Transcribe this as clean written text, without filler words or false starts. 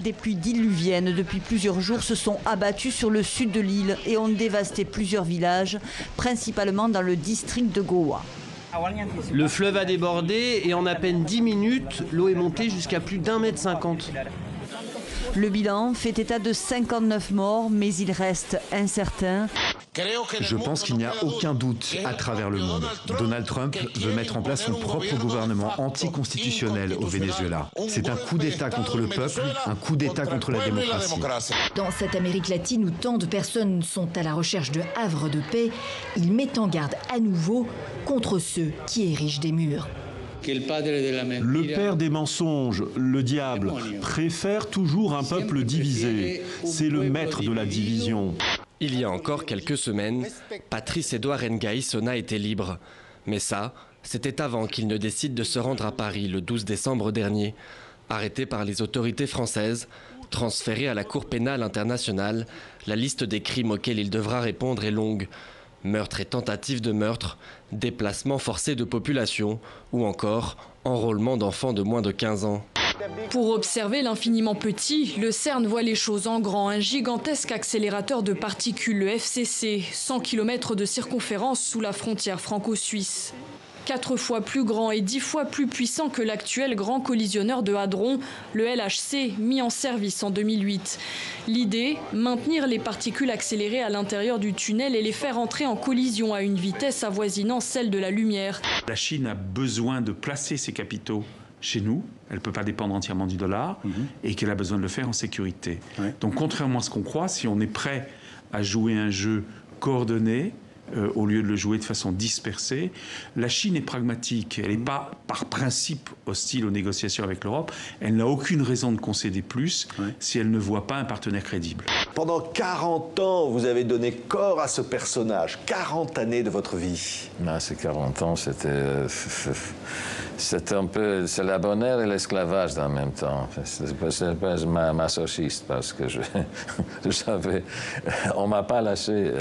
Des pluies diluviennes depuis plusieurs jours se sont abattues sur le sud de l'île et ont dévasté plusieurs villages, principalement dans le district de Goa. Le fleuve a débordé et en à peine 10 minutes, l'eau est montée jusqu'à plus d'1,50 m. Le bilan fait état de 59 morts, mais il reste incertain. Je pense qu'il n'y a aucun doute à travers le monde. Donald Trump veut mettre en place son propre gouvernement anticonstitutionnel au Venezuela. C'est un coup d'État contre le peuple, un coup d'État contre la démocratie. Dans cette Amérique latine où tant de personnes sont à la recherche de havres de paix, il met en garde à nouveau contre ceux qui érigent des murs. Le père des mensonges, le diable, préfère toujours un peuple divisé. C'est le maître de la division. Il y a encore quelques semaines, Patrice Edouard Ngaï Sona était libre. Mais ça, c'était avant qu'il ne décide de se rendre à Paris le 12 décembre dernier. Arrêté par les autorités françaises, transféré à la Cour pénale internationale, la liste des crimes auxquels il devra répondre est longue. Meurtre et tentative de meurtre, déplacement forcé de population ou encore enrôlement d'enfants de moins de 15 ans. Pour observer l'infiniment petit, le CERN voit les choses en grand. Un gigantesque accélérateur de particules, le FCC, 100 km de circonférence sous la frontière franco-suisse. 4 fois plus grand et 10 fois plus puissant que l'actuel grand collisionneur de Hadron, le LHC, mis en service en 2008. L'idée, maintenir les particules accélérées à l'intérieur du tunnel et les faire entrer en collision à une vitesse avoisinant celle de la lumière. La Chine a besoin de placer ses capitaux chez nous, elle ne peut pas dépendre entièrement du dollar, et qu'elle a besoin de le faire en sécurité. Donc contrairement à ce qu'on croit, si on est prêt à jouer un jeu coordonné, au lieu de le jouer de façon dispersée, la Chine est pragmatique, elle n'est pas par principe hostile aux négociations avec l'Europe, elle n'a aucune raison de concéder plus si elle ne voit pas un partenaire crédible. Pendant 40 ans, vous avez donné corps à ce personnage, 40 années de votre vie. Ces 40 ans, c'était un peu, c'est la bonheur et l'esclavage en même temps. C'est pas masochiste parce que je savais, on m'a pas lâché.